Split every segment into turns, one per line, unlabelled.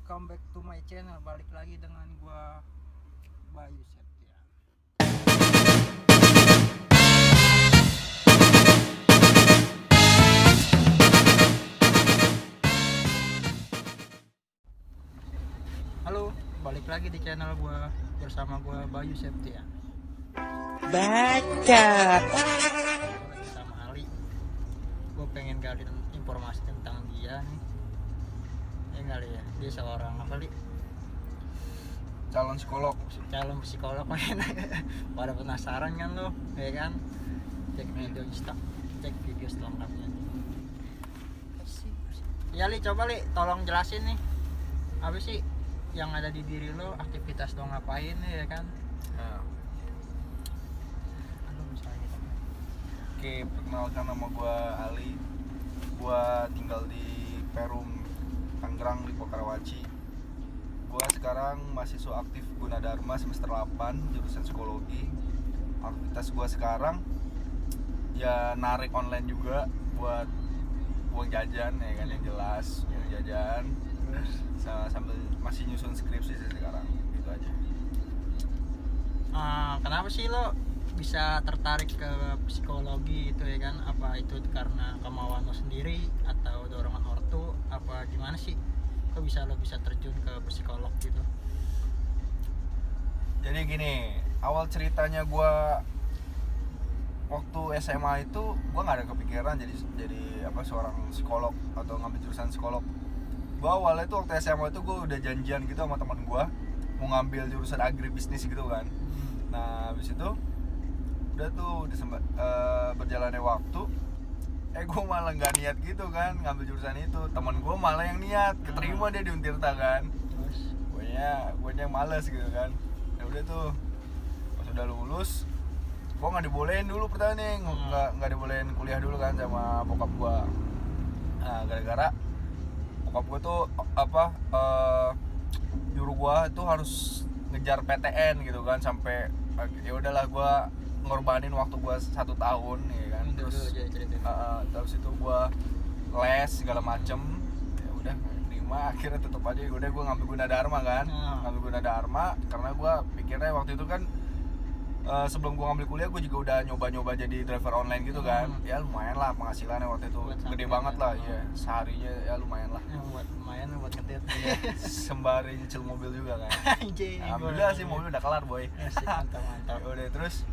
welcome back to my channel. Balik lagi dengan gua Bayu Septian. Halo, balik lagi di channel gua bersama gua Bayu Septian.
Baca.
Lagi sama Ali. Gua pengen gali informasi tentang dia nih. Kali ya, dia seorang apa li?
Calon
Psikolog men. Pada penasaran kan lo, ya kan? Cek video selengkapnya. Ya li, coba li, tolong jelasin nih, apa sih yang ada di diri lo, aktivitas lo ngapain ya kan?
Oke, perkenalkan nama gue Ali. Gue tinggal di Perum, Tangerang, Lipo Karawaci. Gue sekarang mahasiswa aktif Gunadarma semester 8 jurusan psikologi. Aktivitas gue sekarang ya narik online juga buat uang jajan ya kan, yang jelas uang jajan. Sambil masih nyusun skripsi sih sekarang, gitu aja.
Kenapa sih lo bisa tertarik ke psikologi itu ya kan? Apa itu karena kemauan lo sendiri atau dorongan ortu, apa gimana sih kok lo bisa terjun ke psikolog gitu?
Jadi gini, awal ceritanya gue waktu SMA itu gue nggak ada kepikiran jadi apa seorang psikolog atau ngambil jurusan psikolog. Gue awalnya tuh waktu SMA itu gue udah janjian gitu sama teman gue mau ngambil jurusan agribisnis gitu kan. Nah habis itu udah tuh berjalannya waktu, gue malah nggak niat gitu kan ngambil jurusan itu. Teman gue malah yang niat, keterima dia di Untirta kan.
Terus
gue yang males gitu kan. Ya udah tuh pas udah lulus, gue nggak dibolehin dulu pertama nih, nggak dibolehin kuliah dulu kan sama bokap gue. Nah gara-gara bokap gue tuh nyuruh gue tuh harus ngejar PTN gitu kan, sampai ya udahlah gue ngorbanin waktu gue 1 tahun ya kan. Terus itu gue les segala macem, ya udah terima, akhirnya tetap aja udah gue ngambil Gunadarma kan. Ngambil Gunadarma karena gue pikirnya waktu itu kan sebelum gue ngambil kuliah gue juga udah nyoba jadi driver online gitu kan. Ya lumayan lah penghasilannya waktu itu, gede banget lah ya, seharinya ya lumayan lah
ya, lumayan buat ngedet.
ya, sembari nyicil mobil juga kan. Alhamdulillah sih mobil udah kelar boy.
Mantap.
Ya udah terus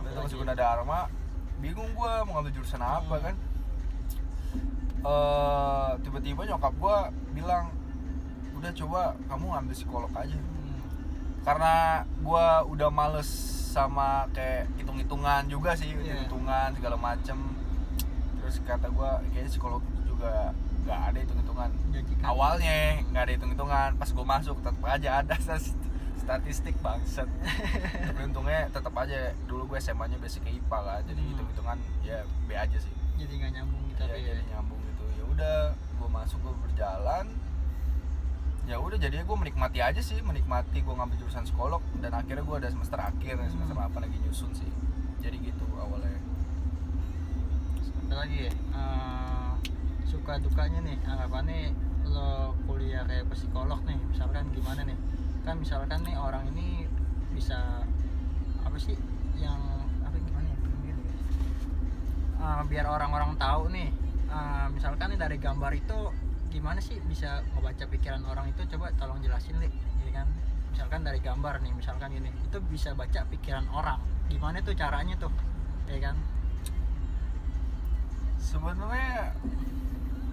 masuk Gunadarma, bingung gue mau ngambil jurusan apa kan. Tiba-tiba nyokap gue bilang udah coba kamu ngambil psikolog aja. Karena gue udah males sama kayak hitung-hitungan juga sih, hitung-hitungan segala macem. Terus kata gue kayaknya psikolog juga nggak ada hitung-hitungan. Awalnya nggak ada hitung-hitungan, pas gue masuk tetap aja ada statistik bangsat. Tapi untungnya tetap aja dulu gue SMA-nya basic IPA kan, jadi hitung-hitungan ya B aja sih.
Jadi nggak nyambung gitu
Ya, jadi nyambung gitu. Ya udah gue masuk, gue berjalan. Ya udah jadinya gue menikmati aja sih, menikmati gue ngambil jurusan psikolog, dan akhirnya gue ada semester akhir, semester 8 lagi nyusun sih. Jadi gitu awalnya.
Apa lagi ya? Suka dukanya nih, anggapannya lo kuliah kayak psikolog nih, misalkan gimana nih? Kan misalkan nih orang ini bisa apa sih yang apa gimana ya? Biar orang-orang tahu nih, misalkan nih dari gambar itu gimana sih bisa ngebaca pikiran orang itu, coba tolong jelasin li, ya kan? Misalkan dari gambar nih, misalkan gini, itu bisa baca pikiran orang, gimana tuh caranya tuh, ya kan?
Sebenarnya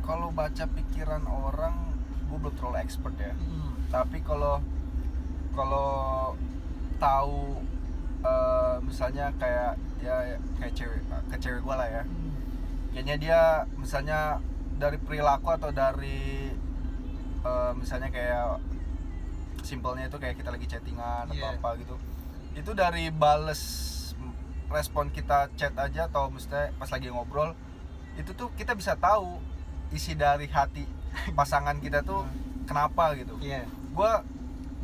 kalau baca pikiran orang gue belum terlalu expert ya. Tapi kalau tahu misalnya kayak cewek gue lah ya, kayaknya dia misalnya dari perilaku atau dari misalnya kayak simpelnya itu kayak kita lagi chattingan atau apa gitu, itu dari bales respon kita chat aja atau misalnya pas lagi ngobrol, itu tuh kita bisa tahu isi dari hati pasangan kita tuh kenapa gitu. Gue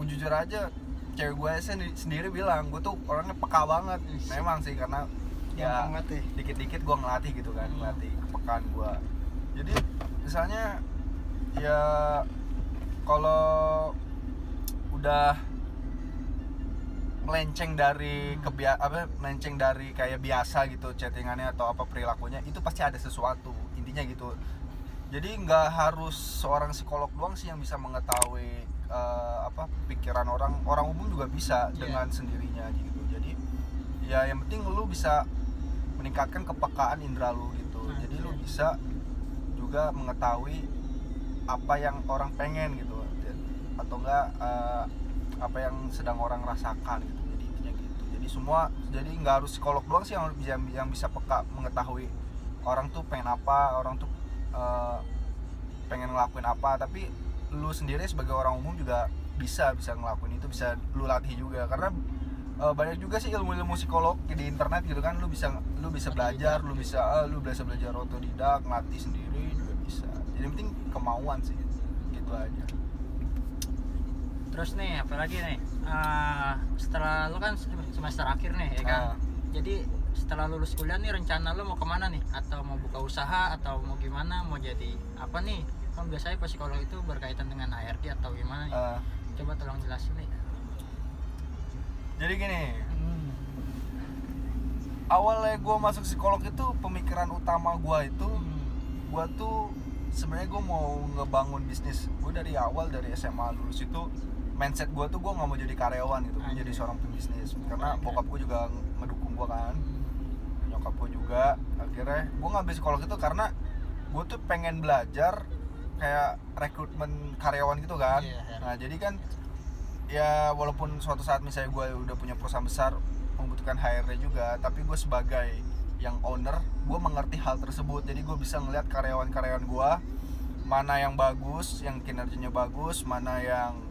jujur aja, cewek gue sendiri bilang gue tuh orangnya peka banget. Memang sih karena ya dikit-dikit gue ngelatih gitu kan, ngelatih kepekaan gue. Jadi misalnya ya kalau udah melenceng dari melenceng dari kayak biasa gitu chattingannya atau apa perilakunya, itu pasti ada sesuatu intinya gitu. Jadi nggak harus seorang psikolog doang sih yang bisa mengetahui pikiran orang umum juga bisa dengan sendirinya gitu. Jadi ya yang penting lu bisa meningkatkan kepekaan indera lu gitu. Jadi lu bisa juga mengetahui apa yang orang pengen gitu, atau enggak apa yang sedang orang rasakan gitu. Jadi intinya gitu. Jadi nggak harus psikolog doang sih yang bisa peka mengetahui orang tuh pengen apa, orang tuh pengen ngelakuin apa. Tapi lu sendiri sebagai orang umum juga bisa ngelakuin itu, bisa lu latih juga. Karena banyak juga sih ilmu-ilmu psikolog di internet gitu kan. Lu bisa belajar, lu bisa belajar otodidak, ngelatih sendiri juga bisa. Jadi yang penting kemauan sih, gitu aja.
Terus nih apalagi nih, setelah lu kan semester akhir nih ya kan, jadi setelah lulus kuliah nih rencana lu mau kemana nih? Atau mau buka usaha atau mau gimana, mau jadi apa nih? Kan biasanya psikolog itu berkaitan dengan HRD atau gimana nih? Coba tolong jelasin nih.
Jadi gini, awalnya gue masuk psikolog itu pemikiran utama gue itu, gue tuh sebenarnya gue mau ngebangun bisnis. Gue dari awal, dari SMA lulus itu mindset gue tuh gue nggak mau jadi karyawan gitu, gue jadi seorang pembisnis. Karena bokap gue juga ngedukung gue kan, nyokap gue juga. Akhirnya gue ngambil psikolog itu karena gue tuh pengen belajar kayak rekrutmen karyawan gitu kan. Nah jadi kan ya walaupun suatu saat misalnya gue udah punya perusahaan besar membutuhkan HRD juga, tapi gue sebagai yang owner, gue mengerti hal tersebut. Jadi gue bisa ngeliat karyawan-karyawan gue mana yang bagus, yang kinerjanya bagus, mana yang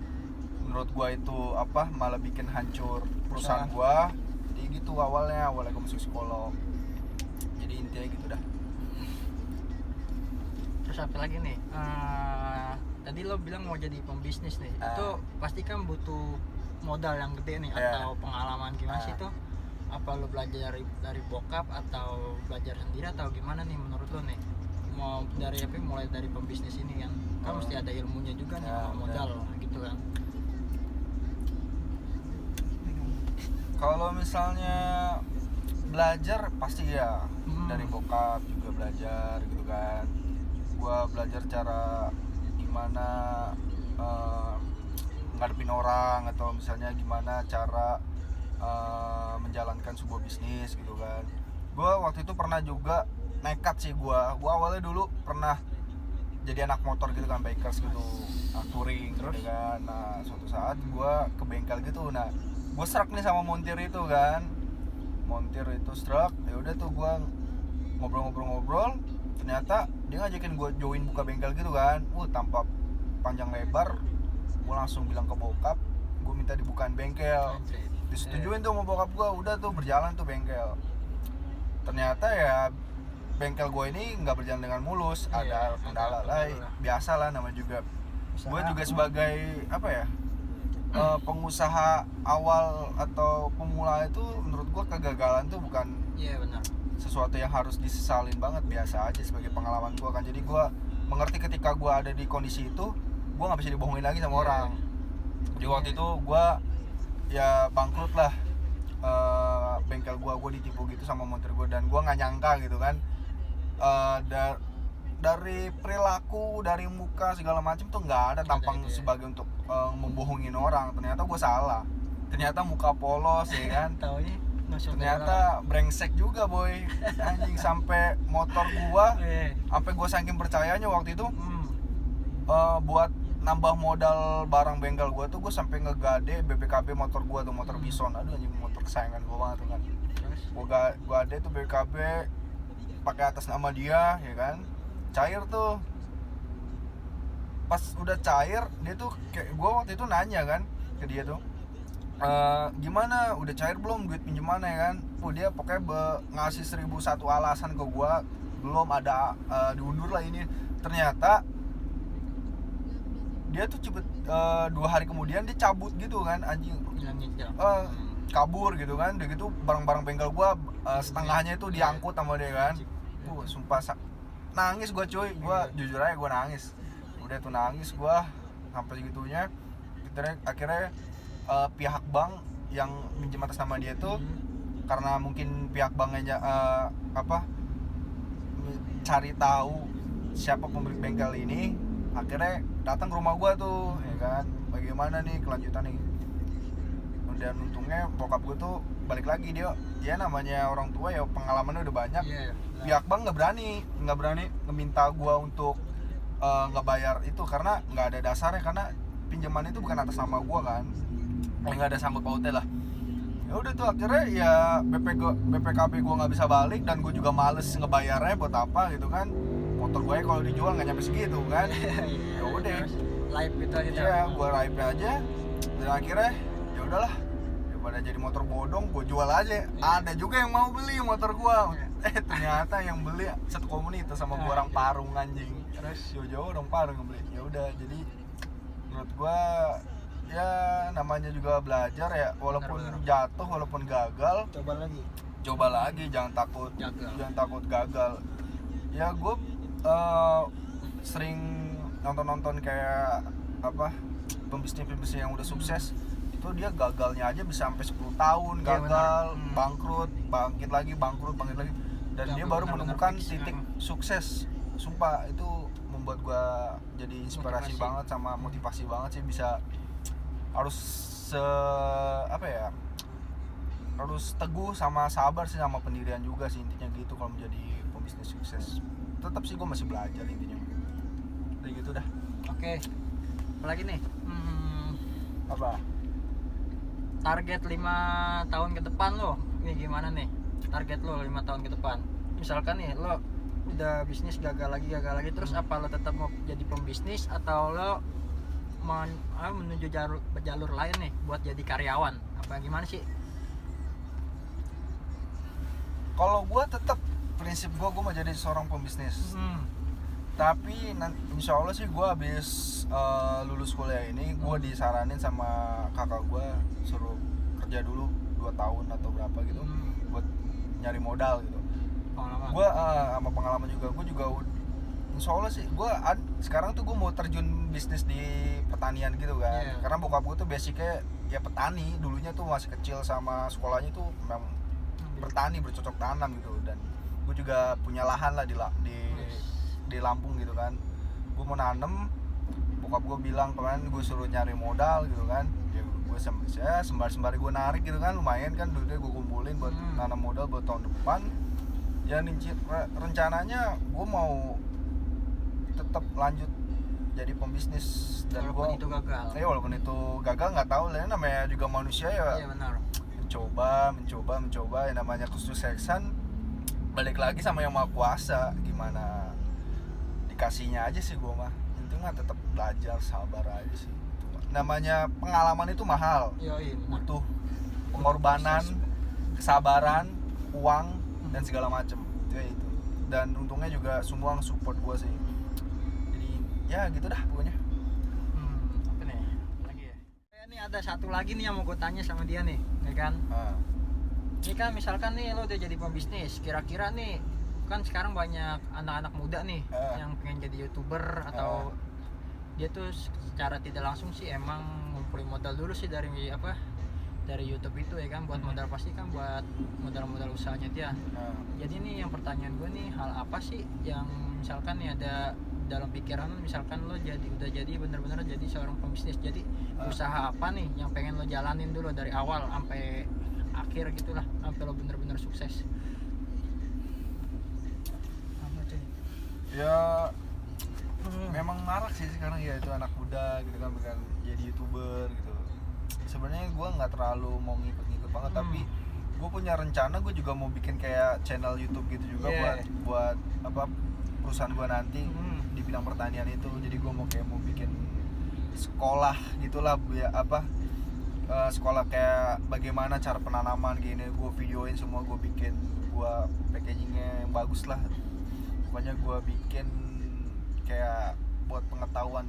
menurut gue itu malah bikin hancur perusahaan gue. Jadi gitu awalnya gue masuk psikolog. Jadi intinya gitu dah.
Terus apa lagi nih? Tadi lo bilang mau jadi pembisnis nih, itu pasti kan butuh modal yang gede nih, atau pengalaman gimana sih itu? Apa lo belajar dari bokap atau belajar sendiri atau gimana nih menurut lo nih? Mau dari mulai dari pembisnis ini kan mesti ada ilmunya juga nih, modal gitu kan.
Kalau misalnya belajar pasti ya dari bokap juga belajar gitu kan. Gua belajar cara gimana ngadepin orang, atau misalnya gimana cara menjalankan sebuah bisnis gitu kan. Gua waktu itu pernah juga nekat sih, gua awalnya dulu pernah jadi anak motor gitu kan, bikers gitu, touring gitu kan. Nah suatu saat gua ke bengkel gitu, nah gue serak nih sama montir itu kan, serak. Ya udah tuh gue ngobrol, ternyata dia ngajakin gue join buka bengkel gitu kan. Tanpa panjang lebar gue langsung bilang ke bokap, gue minta dibukain bengkel. Disetujuin tuh sama bokap gue, udah tuh berjalan tuh bengkel. Ternyata ya bengkel gue ini nggak berjalan dengan mulus, ada kendala lah, biasa lah namanya juga. Gue juga sebagai pengusaha awal atau pemula itu, menurut gue kegagalan tuh bukan sesuatu yang harus disesalin banget, biasa aja sebagai pengalaman gue kan. Jadi gue mengerti ketika gue ada di kondisi itu, gue nggak bisa dibohongin lagi sama orang. Jadi waktu itu gue ya bangkrut lah, bengkel gue ditipu gitu sama montir gue, dan gue nggak nyangka gitu kan. Dari perilaku, dari muka segala macam tuh nggak ada tampang sebagai untuk membohongin orang. Ternyata gue salah, ternyata muka polos ya kan. Ternyata brengsek juga boy, anjing. Sampai motor gue, sampai gue saking percayanya waktu itu buat nambah modal barang bengkel gue tuh, gue sampai ngegade BPKB motor gue tuh, motor Bison. Aduh anjing, motor kesayangan gue banget tuh kan. Gue ade tuh BPKB pakai atas nama dia ya kan. Cair tuh, pas udah cair dia tuh kayak, gue waktu itu nanya kan ke dia tuh, gimana udah cair belum duit pinjamannya ya kan. Dia pokoknya ngasih 1001 alasan ke gue, belum ada diundur lah ini. Ternyata dia tuh cepet 2 hari kemudian dia cabut gitu kan, anjing. Kabur gitu kan. Udah gitu barang-barang bengkel gue setengahnya itu diangkut sama dia kan. Sumpah nangis gue cuy, gue jujur aja gue nangis. Udah tuh nangis gue, sampai segitunya. Akhirnya pihak bank yang minjem atas nama dia tuh karena mungkin pihak banknya cari tahu siapa pemilik bengkel ini, akhirnya datang ke rumah gua tuh, ya kan, bagaimana nih kelanjutan nih. Dan untungnya bokap gua tuh balik lagi, dia namanya orang tua ya pengalamannya udah banyak. Pihak bank nggak berani ngeminta gua untuk ngebayar itu karena nggak ada dasarnya, karena pinjaman itu bukan atas nama gua kan, nggak ada sangkut pautnya lah. Ya udah tuh akhirnya ya BPKB gua nggak bisa balik dan gua juga males ngebayarnya buat apa gitu kan. Motor gue kalau dijual nggak nyampe segitu kan. Ya udah
live gitu aja.
Iya, gua live aja dan akhirnya ya udahlah, daripada jadi motor bodong gua jual aja. Ada juga yang mau beli motor gua. Ternyata yang beli satu komunitas sama gua, orang Parung anjing. Terus jauh-jauh orang Parung yang beli. Ya udah, jadi menurut gua ya namanya juga belajar ya, walaupun jatuh, walaupun gagal, coba lagi, jangan takut gagal. Ya gue sering nonton kayak pembisnis yang udah sukses, itu dia gagalnya aja bisa sampai 10 tahun gagal, bangkrut, bangkit lagi, dan dia baru menemukan titik sukses. Sumpah itu membuat gue jadi inspirasi banget sama motivasi banget sih, bisa harus harus teguh sama sabar sih, sama pendirian juga sih intinya gitu kalau menjadi pembisnis sukses. Tetap sih gue masih belajar intinya. Kayak gitu dah.
Oke. Apalagi nih?
Apa?
Target 5 tahun ke depan lo. Ini gimana nih? Target lo 5 tahun ke depan. Misalkan nih lo udah bisnis gagal lagi terus apa lo tetap mau jadi pembisnis atau lo menuju jalur lain nih buat jadi karyawan? Apa gimana sih?
Kalau gue tetap prinsip gue mau jadi seorang pembisnis. Tapi insya Allah sih gue habis lulus kuliah ini, gue disaranin sama kakak gue suruh kerja dulu 2 tahun atau berapa gitu, buat nyari modal gitu. Gue sama pengalaman juga, gue juga insya Allah sih gue sekarang tuh gue mau terjun bisnis di pertanian gitu kan. Karena bokap gue tuh basicnya ya petani, dulunya tuh masih kecil sama sekolahnya tuh memang bertani, bercocok tanam gitu. Dan gue juga punya lahan lah di Lampung gitu kan. Gue mau nanem, bokap gue bilang kemarin gue suruh nyari modal gitu kan. Ya gue sembari gue narik gitu kan, lumayan kan duitnya gue kumpulin buat nanam modal buat tahun depan. Ya rencananya gue mau tetap lanjut jadi pembisnis, dan
walaupun itu gagal.
Walaupun itu gagal nggak tahu lah, namanya juga manusia ya.
Iya benar. Mencoba yang namanya kesuksesan balik lagi sama yang Maha Kuasa, gimana dikasihnya aja sih gue mah. Itu mah tetap belajar, sabar aja sih. Namanya pengalaman itu mahal. Butuh pengorbanan, kesabaran, uang dan segala macem. Itu. Dan untungnya juga semua support gue sih. Jadi ya gitu dah pokoknya. Apa nih? Lagi ya? Ini ada satu lagi nih yang mau gue tanya sama dia nih, ya kan? Ini kan misalkan nih lo udah jadi pembisnis, kira-kira nih kan sekarang banyak anak-anak muda nih yang pengen jadi YouTuber atau dia tuh secara tidak langsung sih emang ngumpulin modal dulu sih dari YouTube itu ya kan, buat modal pasti kan buat modal usahanya dia. Jadi nih yang pertanyaan gue nih, hal apa sih yang misalkan nih ada dalam pikiran lo, misalkan lo udah jadi bener-bener jadi seorang pembisnis, jadi usaha apa nih yang pengen lo jalanin dulu dari awal sampai akhir gitulah, sampai lo bener-bener sukses? Apa cuy?
Ya memang marak sih sekarang ya itu anak muda gitu kan, bukan jadi YouTuber gitu. Sebenarnya gue nggak terlalu mau ngikut banget, tapi gue punya rencana, gue juga mau bikin kayak channel YouTube gitu juga buat perusahaan gue nanti di bidang pertanian itu. Jadi gue mau bikin sekolah gitulah, sekolah kayak bagaimana cara penanaman gini, gue videoin semua, gue bikin, gue packagingnya yang bagus lah. Pokoknya gue bikin kayak buat pengetahuan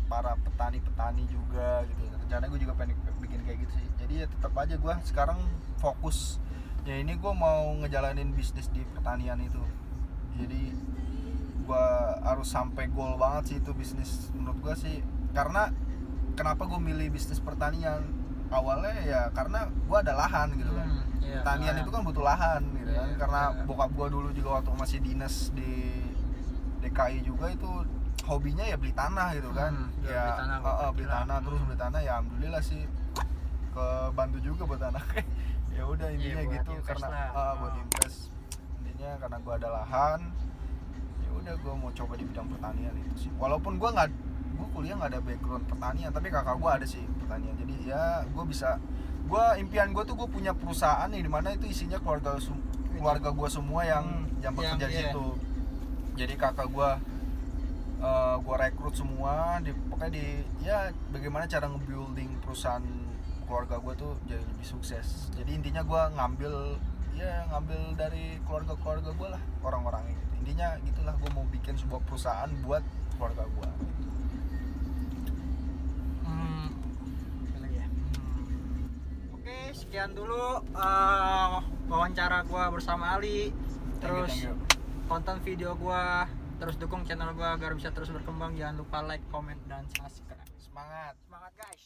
para petani juga gitu. Rencana gue juga pengen bikin kayak gitu sih. Jadi ya tetap aja gue sekarang fokus ya ini, gue mau ngejalanin bisnis di pertanian itu. Jadi gue harus sampai goal banget sih itu bisnis. Menurut gue sih karena kenapa gue milih bisnis pertanian awalnya ya karena gue ada lahan gitu kan.
Iya,
Pertanian itu kan butuh lahan gitu kan,
Iya,
karena
iya.
bokap gue dulu juga waktu masih dinas di DKI juga itu hobinya ya beli tanah gitu kan.
Jual
Ya
beli tanah, gua
beli
bilang.
tanah terus beli tanah ya alhamdulillah sih kebantu juga buat tanah. Ya udah intinya
buat
gitu
invest
karena
lah.
buat invest. Intinya karena gue ada lahan, ya udah gue mau coba di bidang pertanian itu sih. Walaupun gue kuliah nggak ada background pertanian, tapi kakak gue ada sih pertanian. Jadi ya impian gue tuh gue punya perusahaan nih dimana itu isinya keluarga gue semua yang bekerja di
iya.
situ. Jadi kakak gue rekrut semua pokoknya ya bagaimana cara nge-building perusahaan keluarga gue tuh jadi lebih sukses. Jadi intinya gue ngambil dari keluarga gue lah, orang-orangnya gitu. Intinya gitulah, gue mau bikin sebuah perusahaan buat keluarga gue.
Apa lagi ya? Oke, sekian dulu wawancara gua bersama Ali. Terus
Thank you.
konten video gua, terus dukung channel gua agar bisa terus berkembang. Jangan lupa like, comment, dan subscribe.
Semangat.
Semangat guys.